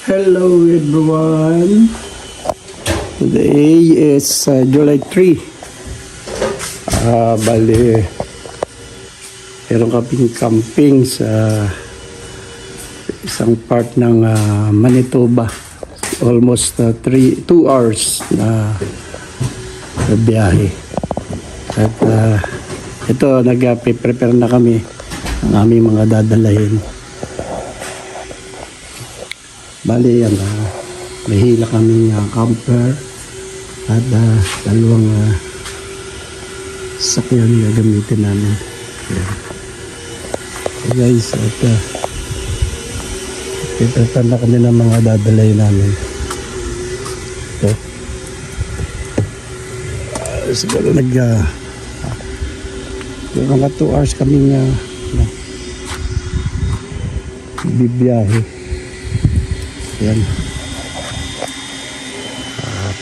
Hello everyone. Today is July 3. Bali, meron kaming camping sa isang part ng Manitoba. Almost 2 hours na biyahe. At ito, nag-prepare na kami ng aming mga dadalahin. Bali yan, may hila kaming camper at dalawang sakyan na gamitin namin. So guys, at prepare na kami ng mga dadalay namin. Ito. Siguro mga 2 hours kaming bibiyahe. Yan.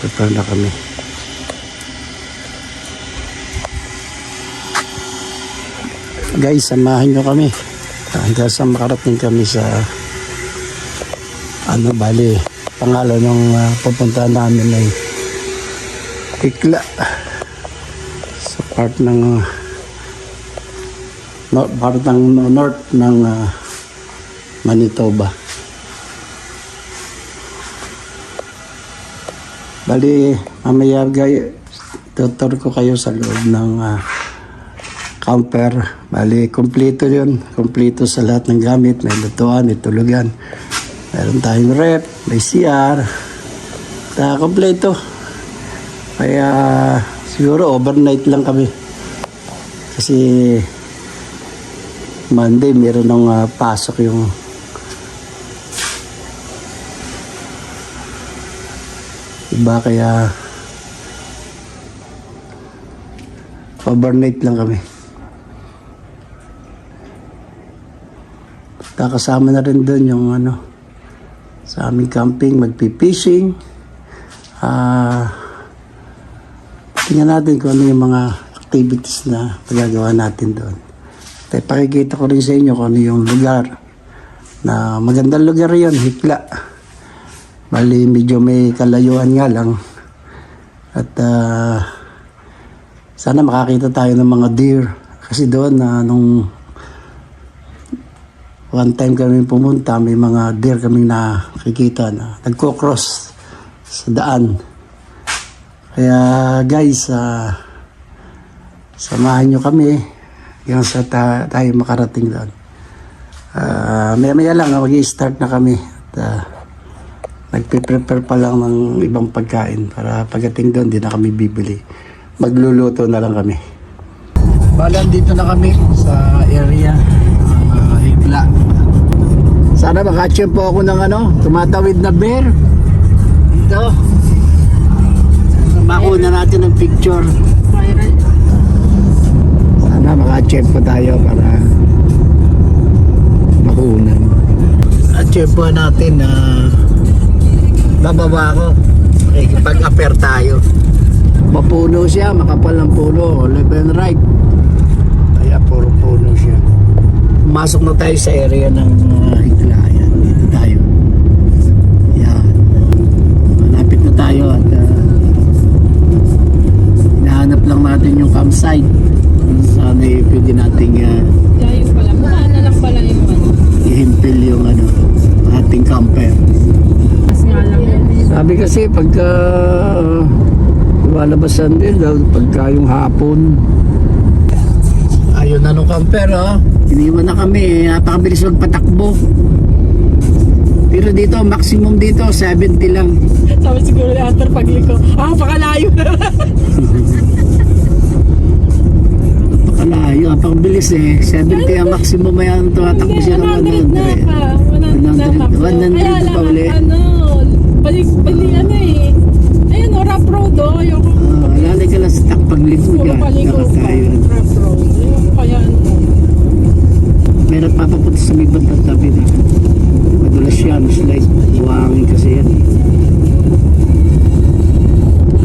Prepare na kami. Guys, samahan nyo kami. Hanggang sa makarating kami sa bali, pangalan ng pupuntahan namin ay Hikla. Sa part ng north ng Manitoba. Bali, mamaya guys, tutur ko kayo sa loob ng camper. Bali, kompleto yun. Kompleto sa lahat ng gamit. May lutuan, may tulugan. Meron tayong rep, may CR. Kompleto. Kaya siguro overnight lang kami. Kasi Monday meron ng pasok yung iba, kaya overnight lang kami. Kasama na rin doon yung sa aming camping, magpipishing. Tingnan natin kung ano yung mga activities na magagawa natin doon. At pakikita ko rin sa inyo kung ano yung lugar na magandang lugar yun, Hikla. Bali, medyo may kalayuan nga lang. At sana makakita tayo ng mga deer. Kasi doon, nung one time kami pumunta, may mga deer kami nakikita na nagko-cross sa daan. Kaya guys, samahan nyo kami hanggang sa tayo makarating doon. Maya lang, mag-i-start na kami. At nagpe-prepare pa lang ng ibang pagkain para pagdating doon, di na kami bibili. Magluluto na lang kami. Balan, dito na kami sa area ng Hikla. Sana makatsyempo po ako ng tumatawid na bear. Dito. Makuna natin ng picture. Sana makatsyempo tayo para makunan. Atsyempo natin na bababa ako. Makikipag-appear tayo. Mapuno siya, makapal ng puno. Left and right. Kaya puro puno siya. Masok na tayo sa area ng Hikla. Yan, dito tayo. Yan. Malapit na tayo at hinahanap lang natin yung campsite. Sana pwede nating layo pala. Mukha na lang pala yung i-himpil yung ating camper. Sabi kasi pagka lumalabasan din daw pagka yung hapon. Ayun na nung camper, iniwan na kami. Napakabilis magpatakbo. Pero dito, maximum dito 70 lang. Sabi siguro after pagliko, pakalayo na. Napakalayo, napakabilis 70 ang maximum. Mayan tumatakbo siya ng 100 na pa. 100 pa ulit. Balik ayun, rough road yung lalay ka lang sa takpagliko dyan. Nakatayo. rough road. Yung kaya Meron papapunta sa may bandang tabi na. Madulas yan, slide. Buhangin kasi yan.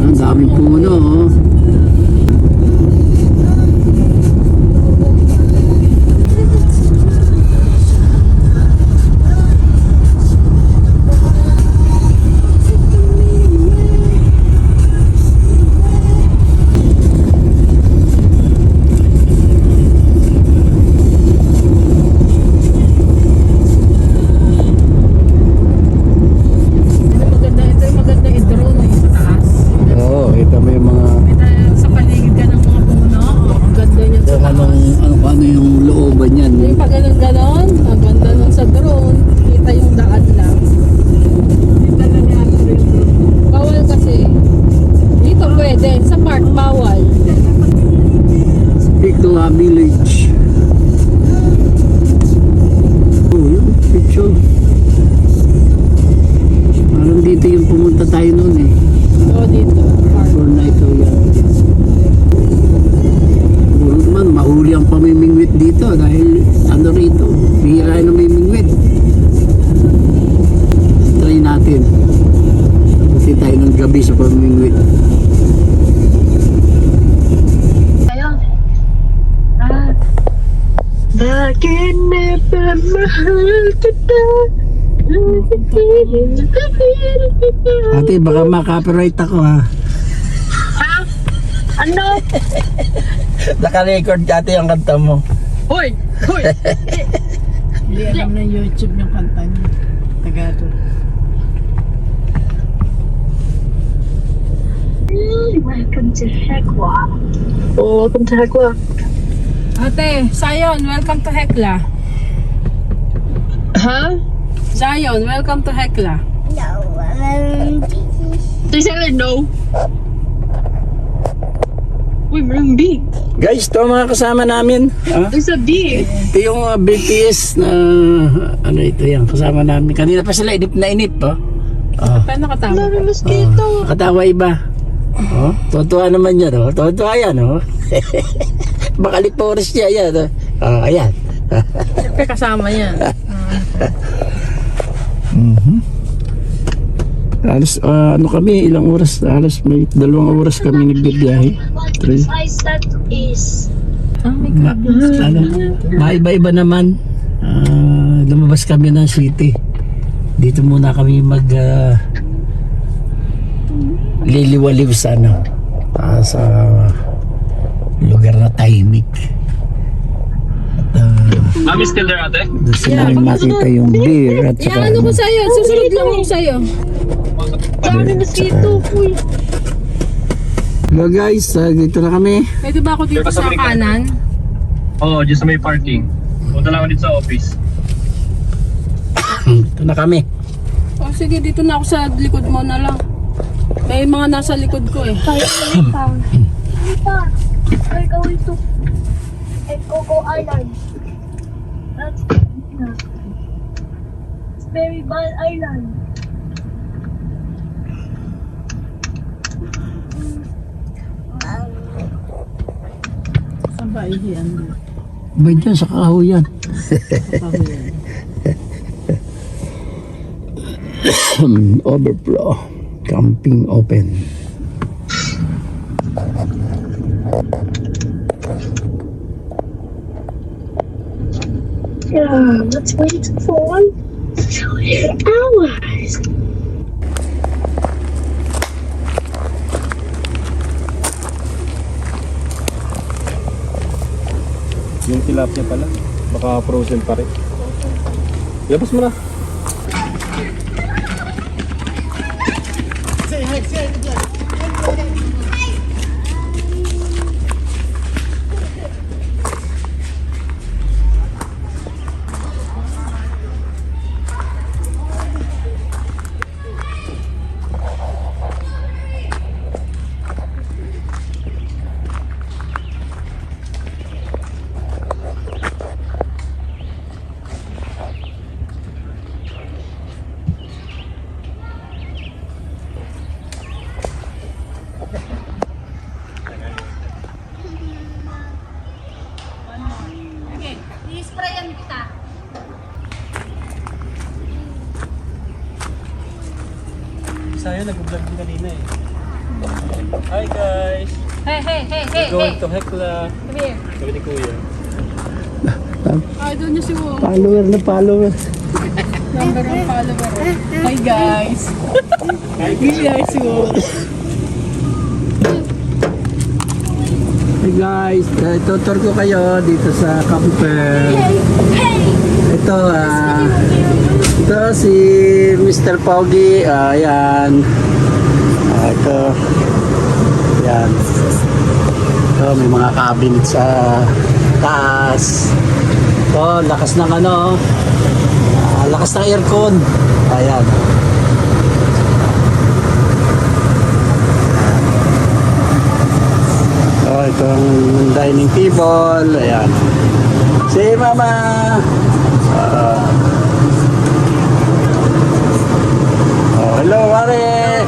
Ang daming puno. Lala Village. Oh, yun, picture. Parang dito yung pumunta tayo noon eh. Oo, dito. For night o yan. Puro naman, mahuli ang pamimingwit dito dahil ano rito, bihira yung namimingwit. Try natin. Kasi tayo ng gabi sa pamimingwit. Bakit nagmamahal kita? Ate, baka ma-copyright ako ha. Ano? Naka-record ate ang kanta mo. Hoy! Hoy! Hindi alam na YouTube yung kanta niya. Tagato. Welcome to Hekwa. Oh, welcome to Hekla. Ate, Zion, welcome to Hekla. Ha? Zion, welcome to Hekla. No, They said no. Uy, mayroong B. Guys, ito ang mga kasama namin. There's a B. Ito yung BTS na ano ito yan, kasama namin. Kanina pa sila inip na inip pa. Paano katama? Dami mosquito. Katawa iba. Oh, tuwa naman yan, oh. Tuwa yan, oh. Bakaliporis niya yan, oh. Ayan. Siyempre kasama yan. Alas, ano kami, ilang oras? Alas, may 2 oras kami nagbibiyahe. this ice that is. Oh my God. Ano, maiba-iba naman. Lumabas kami ng city. Dito muna kami mag liliwaliw sa ano, sa lugar na tahimik. At I'm still there, ate. doon sila makita yung beer at saka Ano ko sa'yo? Susunod lang ako sa'yo. Dami mosquito. Uy. Hello guys, dito na kami. Pwede ba ako dito sa kanan? Oo, just sa may parking. Punta lang ako dito sa office. Dito na kami. Oh, sige, dito na ako sa likod mo na lang. May mga nasa likod ko eh. Papa, we're going to Coco Island. That's it's very bad island. Saan ba ihiyan mo? Ba dyan sa kahoyan? Overflow. Camping open. Yeah, let's wait for 2 hours. Yung tilapia pala. Baka frozen pa rin. Labas mo na. I-sprayan kita. Sayang, nag-vlog din kanina eh. Hi guys! Hey, hey, hey, hey, Going to Hekla. Come here. Sabi ni Kuya. Ay, doon niya si Wo. Follower na follower. Number 1 follower. Hi guys. Hi guys, si Wo. Hey guys, tutor ko kayo dito sa camper. Ito, ito si Mr. Pogi. Ayan. Ito. Ayan. Ito, may mga cabinet sa taas. Ito, lakas ng ano. Lakas ng aircon. Ayan. Ito ang dining table. Ayan. Si Mama. Oh, hello, Mare.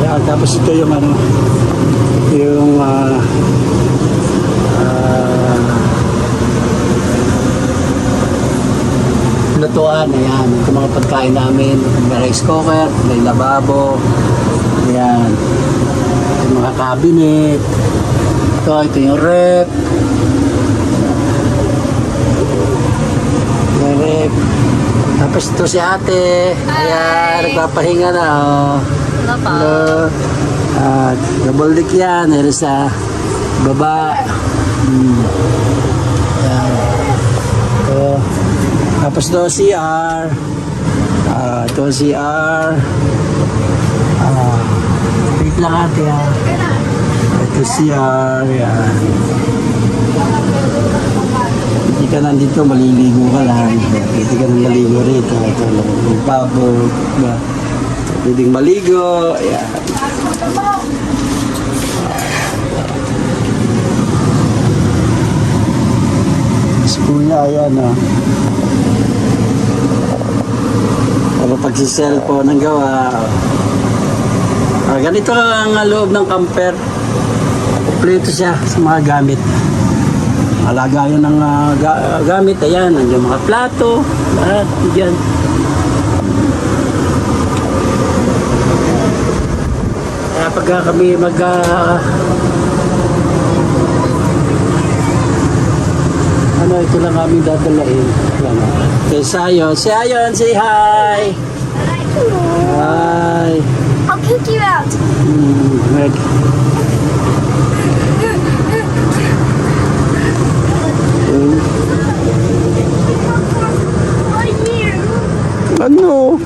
Ayan, tapos ito yung ano, yung lutuan. Ayan, ito mga pagkain namin. May rice cooker, may lababo. Ayan. Ito yung mga cabinet. Ito yung rep. Yung rep. Tapos ito si ate. Ayan, nagpapahinga na. Oh. Hello. At double deck yan. Meron sa baba. Ayan. Ito. Tapos ito CR. Ito CR. Wait lang ate ha. Ito CR. Yan. Hindi ka nandito, maliligo ka lang. Hindi ka nang maligo rito. Ito lang. Yung babo. Diba? Pwedeng maligo. Ayan. Mas kuya, ayan o. Para pagsiselfone ang gawa. Ganito ang loob ng camper. Kompleto siya sa mga gamit. Alagayan ng gamit. Ayan, nandiyan mga plato. Lahat, dyan. Kaya pagka kami ito lang kami dadalain. Kay Sayon. Si Ayon, say hi! Hi! I'll kick you out. Meg. Ano?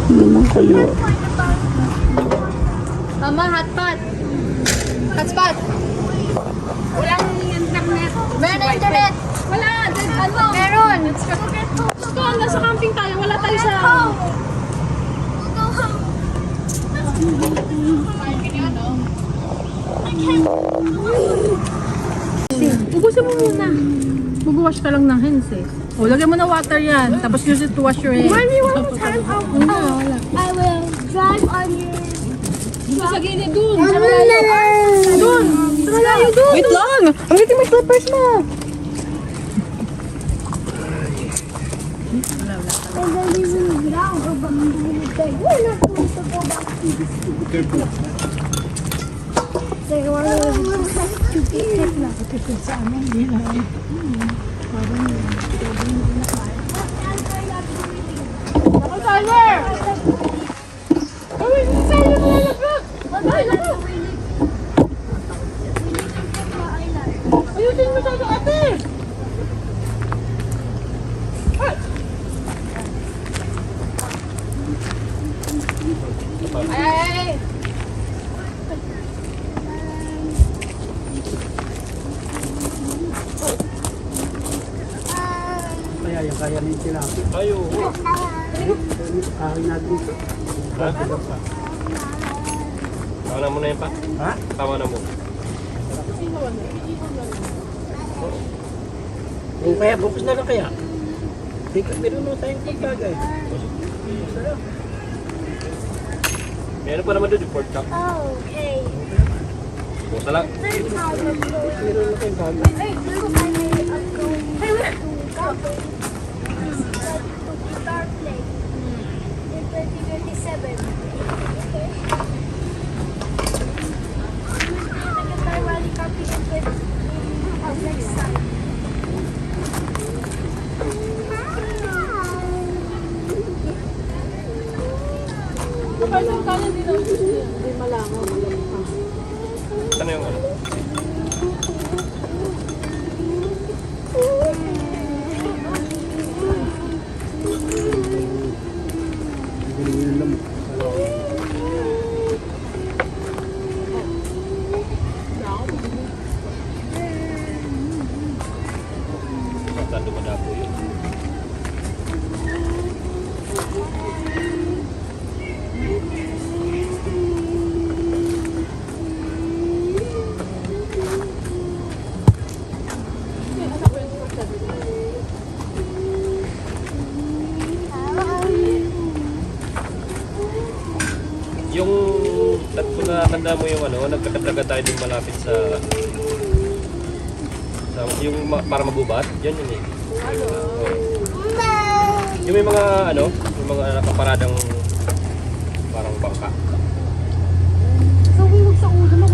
Ano naman kayo? Mama, hotpot. Hotspot. Walang internet. Meron internet. Wala. Ano? Meron. Doon, nasa camping tayo. Wala tayo sa... Ubusin mo muna. Mag-wash ka lang ng hands eh. O, lagyan mo na water yan. Tapos use it to wash your hands. Mommy, one more time. I will drive on your. Dito sa gilid dun. Sa malayo. Dun. Sa malayo dun. Wait lang. Ang giti mo slippers mo. And then we will down over the we're not going to go back to the school. So you want to get it now. Tyler! Tyler mo ayusin mo sa ate! Ay! Kaya yung kaya ng tilapia. Tayo. Ahal natin ito. Ha? Tama na muna yan pa. Ha? Tama na mo. O kaya, bukas na lang kaya. Meron na tayong pagkagay. Meron pa naman doon yung pork chop. Okay. Bukas na lang. Third time I'm going. Meron na tayong bagay. Hey, little time I'm going to camping. To Star Lake in 2027. Okay. Second time rally camping in next time. Ano yung ano? Saan dumadapo yun? tanda mo yung ano, nagkakadaga tayo din malapit sa yung para magubat, yan yun eh. Oo. Yung may mga ano, yung mga nakaparadang parang bangka. So, huwag sa ulo mo.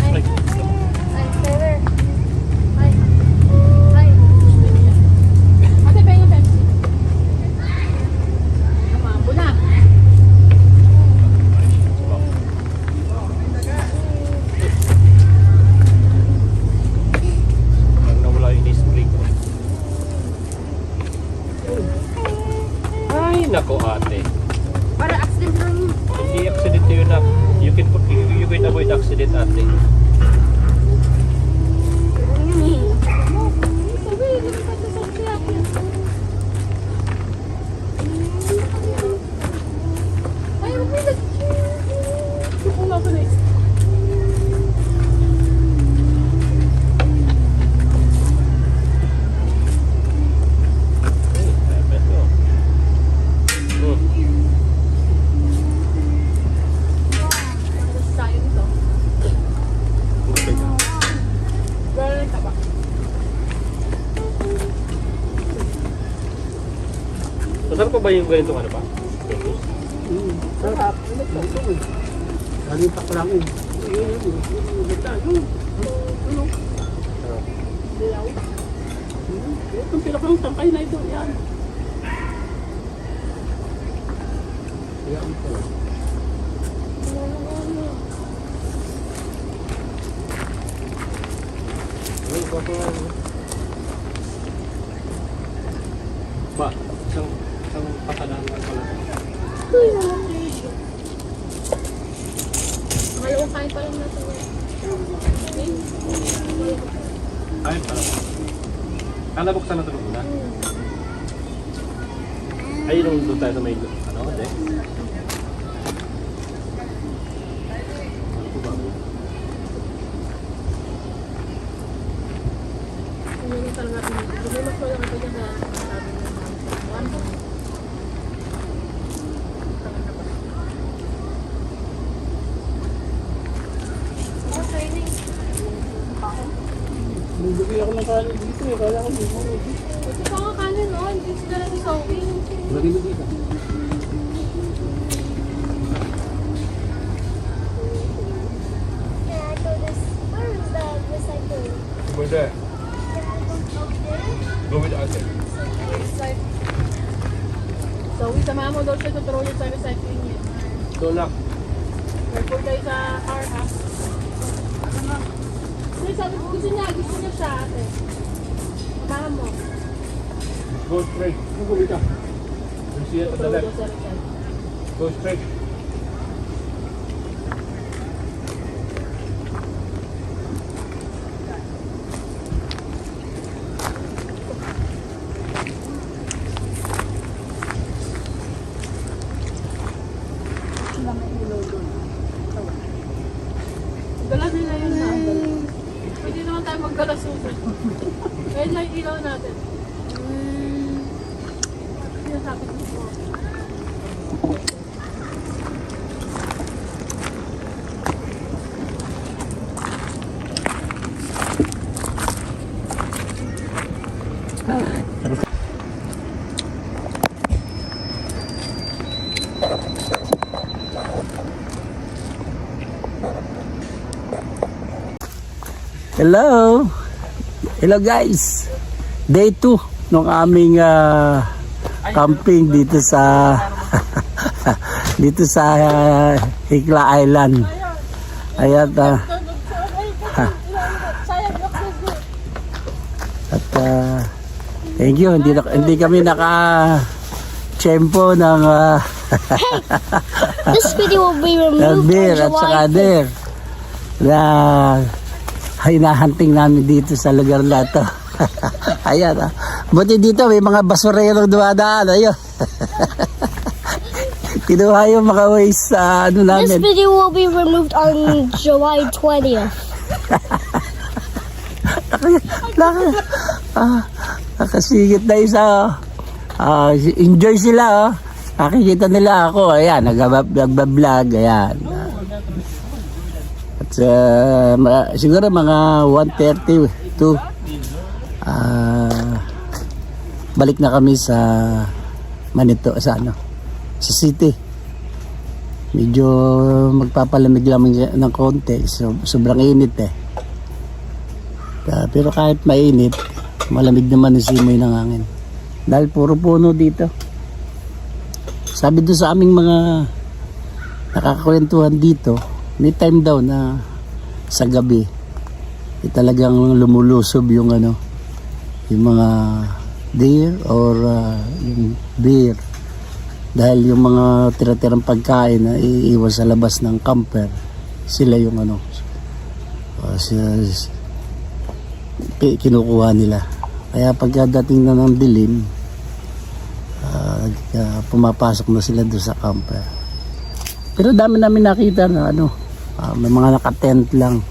Ay, Ay, Taylor. Ay. Ay. Ate, pengen Pepsi. Namambo na. parang nawala yung disc brake ko. Ay, nako ate. Para accident lang yun. Hindi accident yun na. You can avoid accident ate. Ano yun eh? Sabi, hindi ka pa sa kaya. Ay, huwag mo nag- Wala ko na eh. Ay, beto. Tapos tayo nito. Gano'n ka ba? Masarap pa ba yung ganitong ano pa? Sarap. Nalipak lang eh. Dilaw. Itong pinakang tangkay na ito. Yan. Ba, isang patalaan lang pala. Malawang kain pa lang natin. Ay, pala. Buksan na ito muna. Ay, nung doon tayo sa may, ano, hindi? Ano po ba? Hindi na talaga. Hindi mas wala ka dyan na sabi ng mga. Okay, nice. Bumili ako ng kanin dito. Kala ko dito. Ito pa nga kanin, no? Hindi sila na sa soaking. Lagi mo dito. Can I go this? Where is the recycle? Over there. Can I go up there? Go with ate. So, isama mo daw siya tuturo yun sa recycling niya. So, nak. Report kayo sa car, ha? Kasi sabi ko, gusto niya siya, ate. Samahan mo. Go straight. Go with ate. You see it at the Tuturo left. daw sa recycling. Go straight. Galas nila yun na. Pwede naman tayo maggalas susunod. Kaya lang yung ilaw natin. Sinasabi ko po. Hello! Hello guys! Day 2 ng aming camping dito sa dito sa Hikla Island. Ayan at thank you, hindi kami naka-tsempo ng This video will be ng removed beer on at saka July 5th. deer na hinahunting namin dito sa lugar na to. Ayan buti dito may mga basurerong dumadaan. Ayun. Kinuha yung mga ways sa ano This namin. video will be removed on July 20th. Nakasigit na isa. Enjoy sila. Nakikita nila ako. Ayan, nagbablog. Ayan. At siguro mga 1:32. Balik na kami sa Manito, sa city. Medyo magpapalamig lang ng konti. Sobrang init eh. Pero kahit mainit, malamig naman yung simoy ng hangin. Dahil puro puno dito. Sabi doon sa aming mga nakakakwentuhan dito, may time daw na sa gabi, talagang lumulusob yung yung mga deer or yung bear. Dahil yung mga tira-tirang pagkain na iiwas sa labas ng camper, sila yung kinukuha nila. Kaya pagdating na ng dilim, pumapasok na sila doon sa camper. Pero dami namin nakita na may mga naka-tent lang.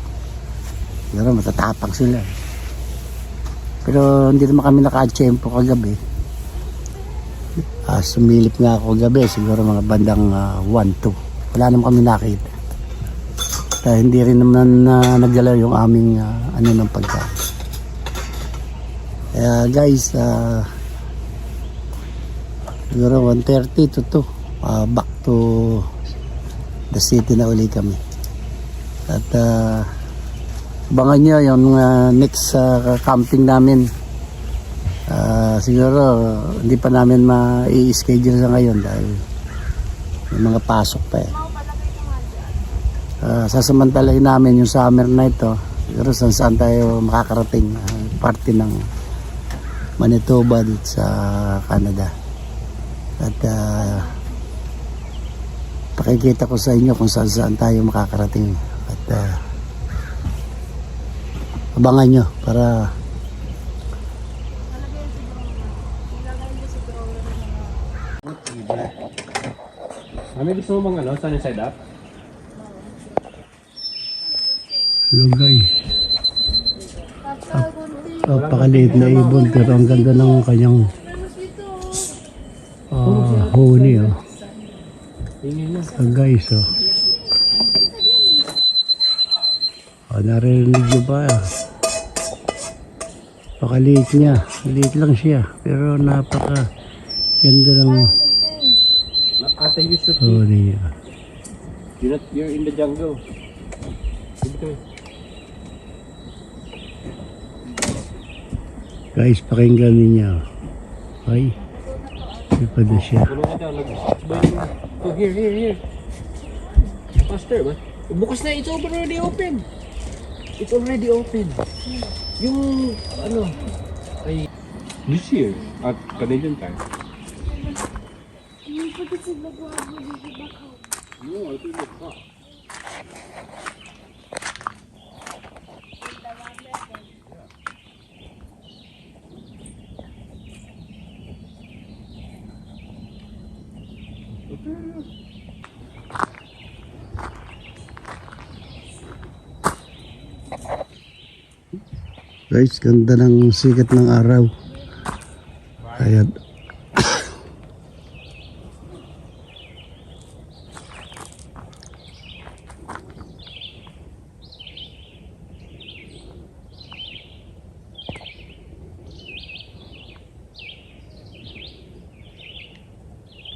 Pero matatapang sila. Pero hindi naman kami naka-tsempo kagabi. Sumilip nga ako kagabi, siguro mga bandang 1-2. Wala naman kami nakita. Dahil hindi rin naman nagdala yung aming ng pagkain. Kaya guys, siguro 1:30 to 2, back to the city na uli kami. At abangan nyo yung next camping namin. Siguro hindi pa namin ma-i-schedule sa ngayon dahil may mga pasok pa eh. Sasamantalahin namin yung summer na ito. Siguro saan tayo makakarating, party ng Manitoba dito sa Canada. At pakikita ko sa inyo kung saan tayo makakarating. At abangan nyo para May gusto mo bang sunny side up? hello guys. Napakaliit na ibon pero ang ganda ng kanyang huni guys narinig nyo ba napakaliit niya, liit lang siya pero napaka ganda ng Ate, you should huni niya. You're in the jungle. Guys, pakinggan ninyo. Ay, ipa na siya. Oh, here. Faster, ba? Bukas na, it's already open. It's already open. Yung, ay... This year, at Canadian time. No, I think it's hot. Guys, ganda ng sikat ng araw. Ayan.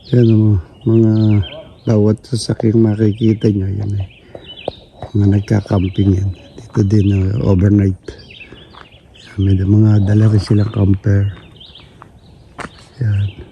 Yan ang mga bawat sasakyang makikita nyo. Yan eh. Mga nagka-camping yan. Dito din overnight. May mga dala rin silang camper. Yan.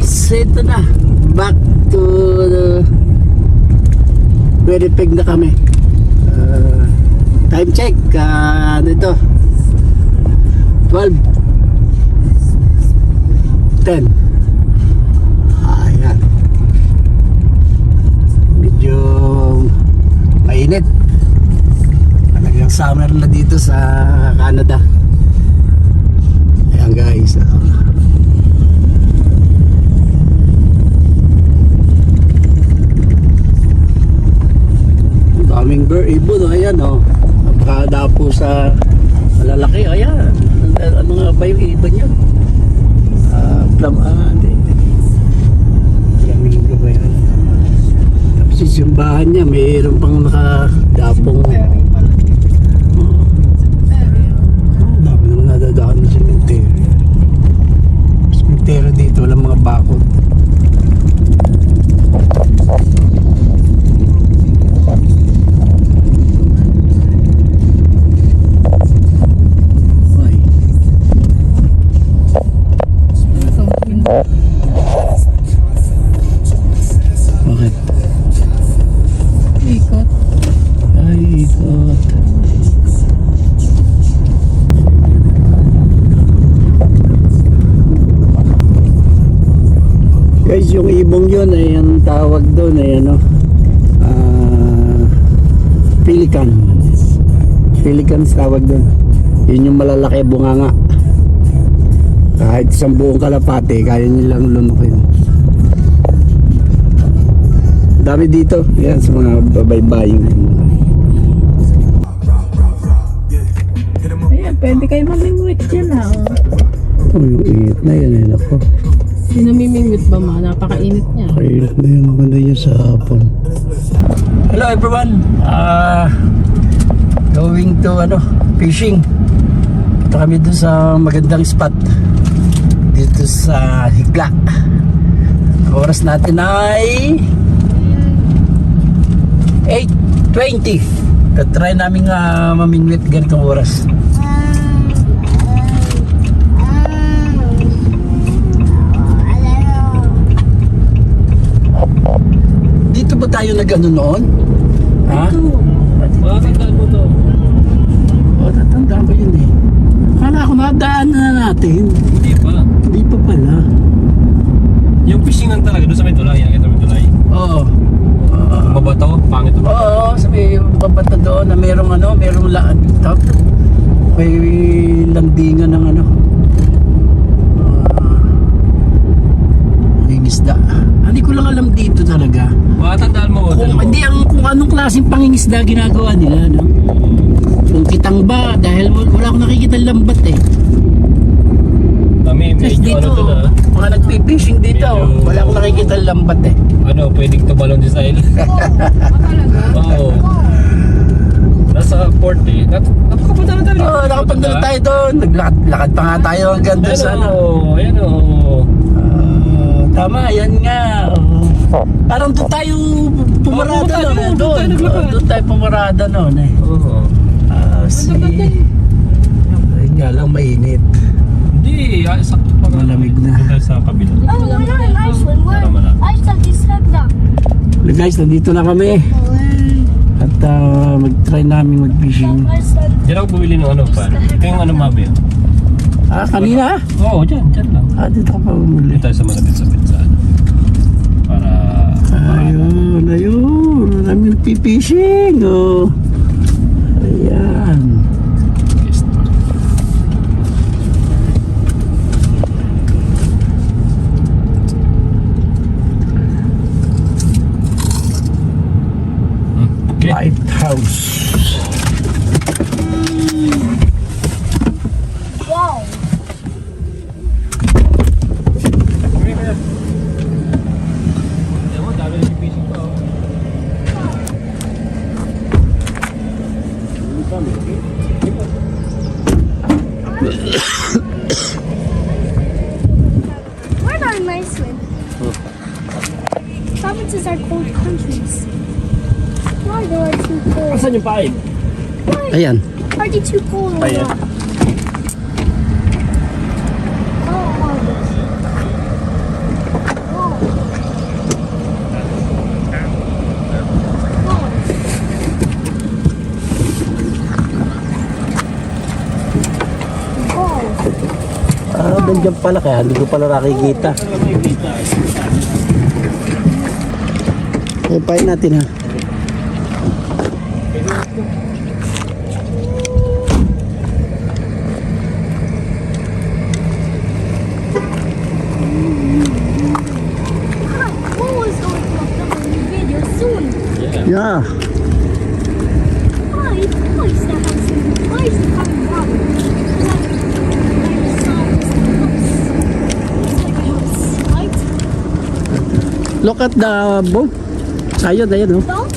guys, ito na. Back to Winnipeg na kami. Time check. Ano ito? 12:10. Ayan. Medyo mainit. Talagang summer na dito sa Canada. Ayan guys. Daming ibon, ayan oh. Napakadapo sa malalaki, ayan. Ano nga ba yung ibon yun? Hindi. Flamingo ba yan? Tapos yung simbahan niya, mayroon pang nakadapong. Dami naman nadadaan ng cemetery. Cemetery dito, walang mga bakod. Bakit? Ikot. Ay, ikot. Guys, yung ibong yun ay ang tawag doon ay ano, pelican. Pelicans tawag doon. Yun yung malalaki bunganga. Kahit isang buong kalapate, kaya nilang lunukin. Dami dito. Yan sa mga babaybaying. Ayan, pwede kayo mamingwit dyan ah. Oh, yung init na yan. Ayun ako. Yung namimingwit ba ma? Napakainit niya. Kainit na yung maganda niya sa hapon. Hello everyone. Going to fishing. Punta kami doon sa magandang spot. Dito sa Higla. Oras natin ay 8:20. Try namin mamingwit ganitong oras. Dito ba tayo nag-ano noon? Ha? Makakandaan mo to. O, tatandaan ko yun eh. Akala ko nadaan na natin. Hindi pa. Hindi pa pala. Yung fishingan talaga doon sa may tulay. Nakita mo yung tulay. Oo. Mabato, pangit ito. Oo, sabi babata doon na merong laan. May landingan ng pangingisda. Hindi ko lang alam dito talaga. Makakandaan mo. Kung anong klaseng pangingisda ginagawa nila, no? Kung kitang ba, dahil wala akong nakikita lambat eh. Kami, Kasi medyo dito, ano to na. mga nagpipishing dito, Medyo- wala akong nakikita lambat eh. Pwedeng tumalon din sa island. Oo. Nasa port eh. Napakapunta na tayo. Oo, nakapunta na tayo doon. Naglakad pa nga tayo hanggang doon sa Ayan o. tama, yan nga. Parang doon tayo pumarada Oo, noon. doon tayo naglakad. Doon tayo pumarada noon eh. Oo. Ayun nga lang, mainit. Hindi. Sakto pa nga. Malamig na. Punta sa kabila. Oh, we're not in Iceland. We're Iceland is Hagda. Well, guys, nandito na kami. At mag-try namin mag-fishing. Iceland. Diyan ako bumili ng pa. Ito yung mabi. Kanina? Oo, dyan lang. Dito ka pa bumuli. Dito tayo sa malapit-sapit sa Para... Ayun. Namin nagpipishing. Oh. Ayan. Okay. Lighthouse. Wow. We're not in Iceland. Provinces are cold countries. Why are they too cold? Asan yung pain? Why Ayan. are they too cold? or Ayan. what? Oh, Nandiyan pala kaya hindi ko pala nakikita. Ipain natin ha. Who is going to upload a new video soon? Yeah. Why is the house? Why is the coming down? Right? Look at the boat. Ayun, ayun, oh. Don't?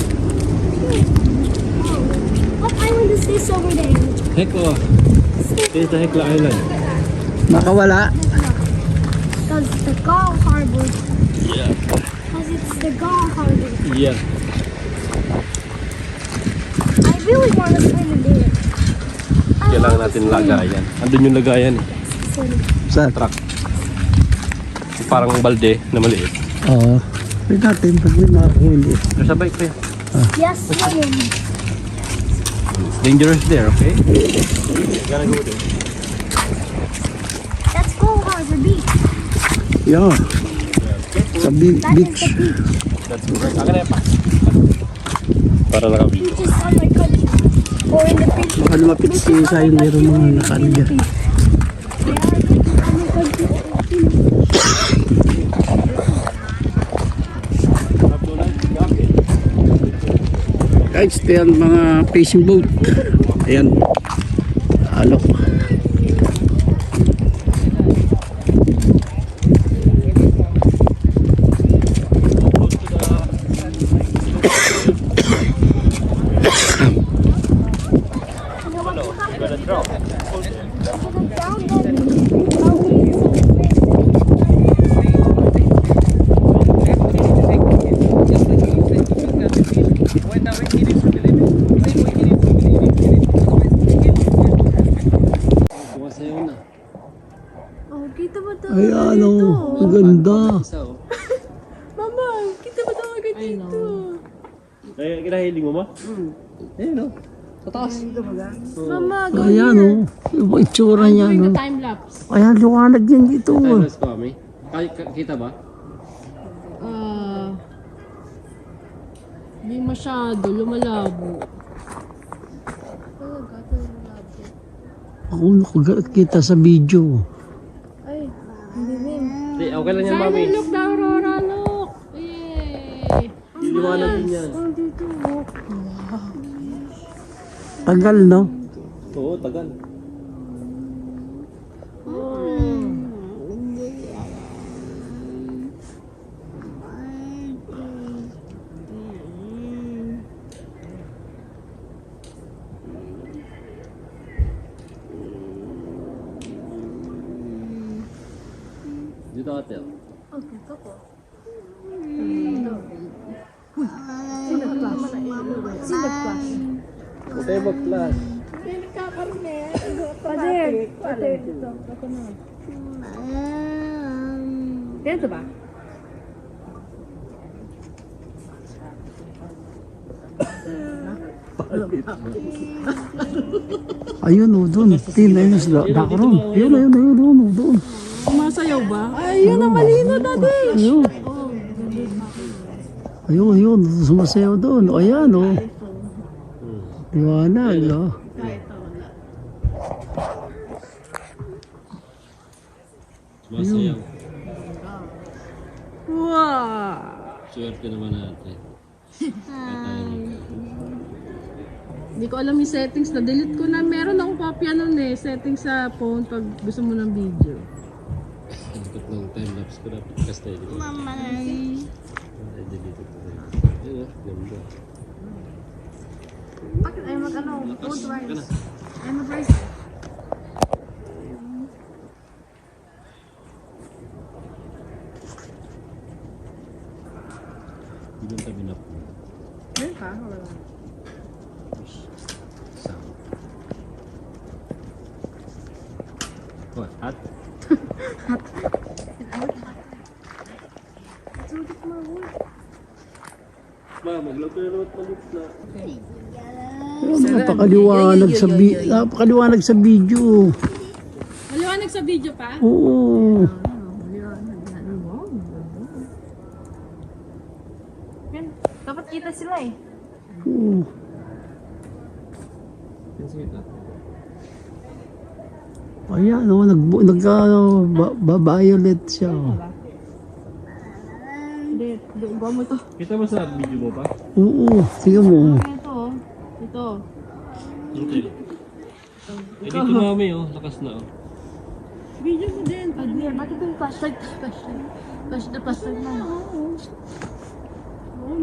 What island is this over there? Hekla. Here's the Hekla Island. Nakawala. Because the Gaul Harbor. Yeah. Because it's the Gaul Harbor. Yeah. I really want to swim in there. Kailangan natin lagayan. Andun yung lagayan eh. Sa Truck. Parang balde na maliit. Oo. Pwede natin pag may makakahuli. Nasa bike pa yan. Yes, swimming. It's dangerous there, okay? Gotta go there. That's Gaul Harbor Beach. Yeah. Sa That beach. is the beach. That's right. Akin na yan pa. Para nakabili. Beaches on my country. Or in the beach. Baka lumapit si Sayo meron mga nakalya. Yeah, beaches on my country. Guys, ito yan mga fishing boat. Ayan. Alok. Oh, kita ba ito? Ay, ano. Ang ganda. Mama, kita ba ito agad dito? Kaya kinahiling mo ba? Ayun o. Sa taas. Mama, Ayan, oh. Yung itsura niya, doing no. the time lapse. Ayan, liwanag yan dito. Timeless ko, Ami. Kita ba? Hindi masyado, lumalabo. Ako nakakita sa video. Ay, hindi rin. Hindi, okay lang yan, Sana Mami. look the aurora, look! Yay! Liliwanag din yan. Tagal, no? Oo, tagal. Dito hotel. Okay, mag-class. Dito ba? Ayun, oh, doon. Ayun, sila. Background. Ayun, ayun, ayun, ayun, oh, doon. Sumasayaw ba? Ay, yun ang malino dati! Ayun. Ayun, ayun. Sumasayaw doon. Ayan, oh. Liwanag, oh. Sumasayaw. Wow! Swerte naman natin. Hindi ko alam yung settings. Na-delete ko na. Meron akong kopya nun eh. Settings sa phone pag gusto mo ng video. Ikot ng time-lapse ko dapat kastay dito. Ay, dito to. Ayun o, ganda. Bakit ay mag-ano? Food Ka na. rice. Ay mag-rice. Hindi lang tabi na po. Meron ka? Wala. Sound. What? Hot? Ba, magluto na naman pag-ups na. Yeah. Napakaliwanag sa video. Maliwanag sa video pa? Oo. Yan. Dapat kita sila eh. Oo. Ayan, oh, nagka-violet siya. Hindi, gawa mo to. Kita mo sa video mo pa? Oo, sige mo. Ito, oh. Ito. Okay. Eh dito na kami oh, lakas na oh. Video mo din. Adrian, bakit yung flashlight? Flashlight na. Oo,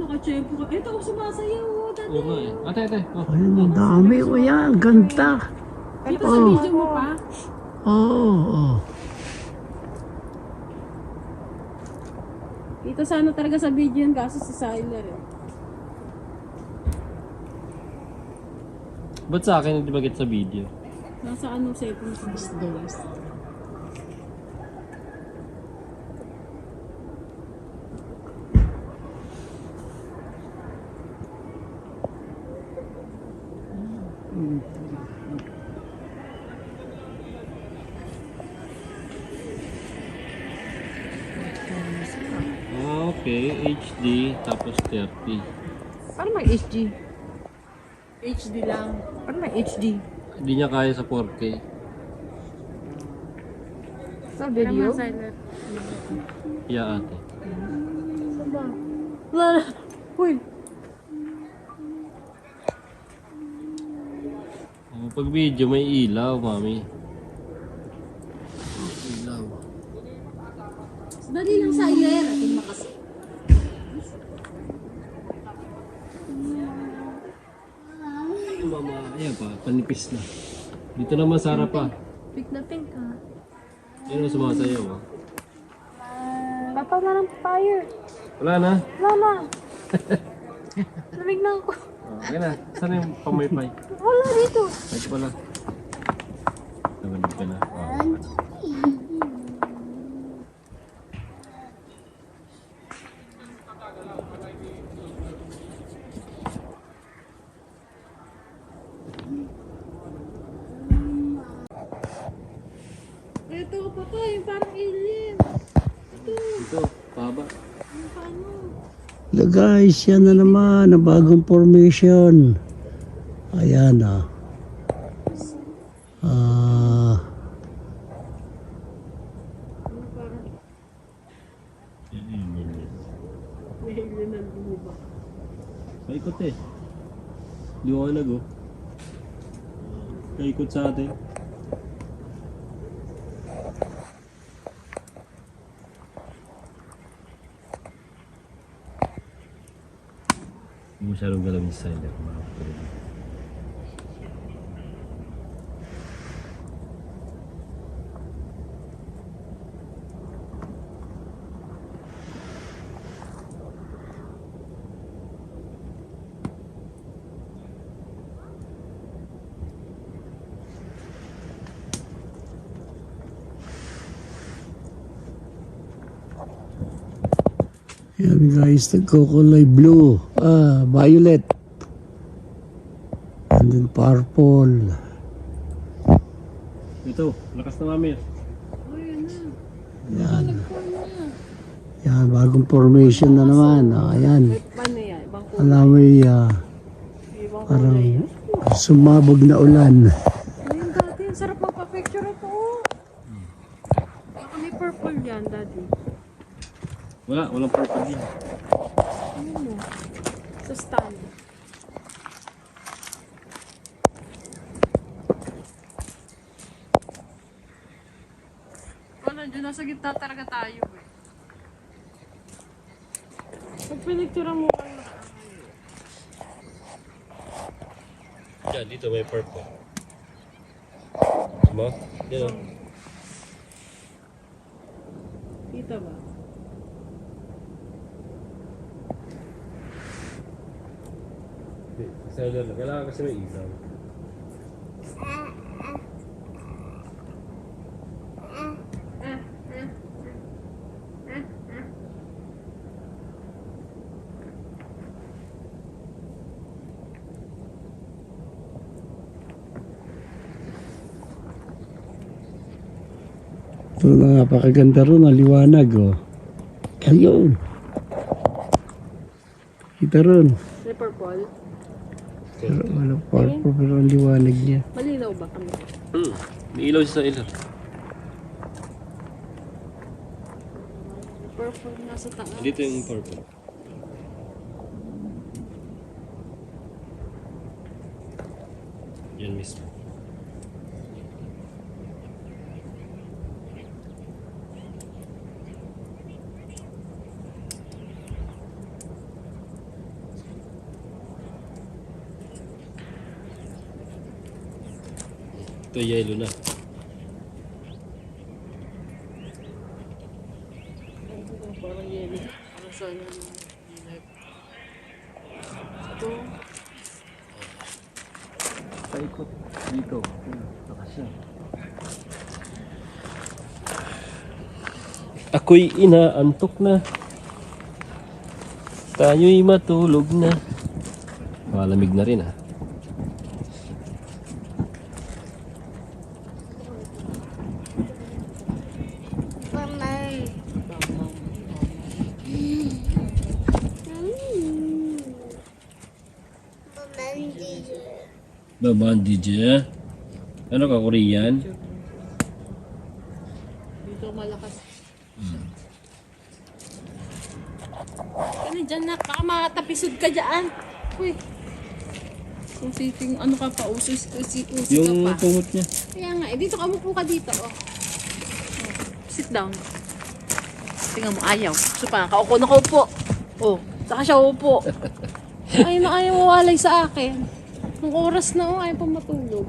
naka-check ko. Ito, sumasayaw. Oh, dati. Oo nga eh. Ate. Oh. Ayun, ang dami. O yan, ganda. Dito sa video mo pa. Oo. Dito sa ano talaga sa video yun, kaso si Siler eh. Ba't sa akin hindi bagit sa video? Nasa anong settings sa guys. Ah, okay. HD tapos 30. Paano may HD? HD lang. Paano may HD? Hindi niya kaya sa 4K. Sa video? Siler. Yeah, ate. Wala na. Uy. Oh, pag video may ilaw, mami. Ilaw. Dali lang Siler. Atin makasi. Mama, ayan pa, panipis na. Dito naman sa harap pa. Pink na pink ha. Yan ang sumasayaw oh. Papa na ng fire. Wala na. Wala na. Lamig na ako. Oh, okay na. Saan yung pamaypay? Wala dito. Ito pala. Nabalik ka na. Oh. Ito pa to, yung parang alien. Ito, pahaba. Guys, yan na naman, na bagong formation. Ayan ah. Kaikot eh. Liwanag oh. Kaikot sa atin. Hindi masyadong galawin sa side ako. Yan guys, nagkukulay blue. Violet. And then purple. Ito, lakas na mami. Yan. Yan, bagong formation na naman. Ayan. Paano yan? Ibang kulay. Alam mo parang sumabog na ulan. Ayun dati, ang sarap magpa-picture ito. Baka may purple yan, daddy. Walang purple din. Ayun mo. Sa stand. Wala, dyan nasa gitna talaga tayo eh. Pag pinicture mo ka na. Yan, dito may purple. Diba? Yan o. Kita ba? Seller na. Kailangan kasi may ilaw. Ito na, napakaganda ron, maliwanag oh. Ayun. Kita ron. May purple. Pero walang purple, pero ang liwanag niya. Malinaw ba kami? May ilaw siya sa ilaw. Purple nasa taas. Dito yung purple. Yan mismo. Ito yellow na. Parang yellow. Parang sana yung ito. Paikot dito. Nakasya. Ako'y inaantok na. Tayo'y matulog na. Malamig na rin ah. Babandi dyan. Ano ka, Korean? Dito malakas. Ano dyan na? Baka matapisod ka dyan. Uy. Kung sitting ano ka pa, usi ka Yung pa. tungot niya. Kaya nga, dito ka mupo ka dito. Oh. Sit down. Tingnan mo, ayaw. So pa, kaupo na kaupo. Oh, saka siya upo. Ayaw mawalay sa akin. Ang oras na, ayaw pa matulog.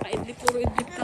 Kaidlip, puro idlip ka.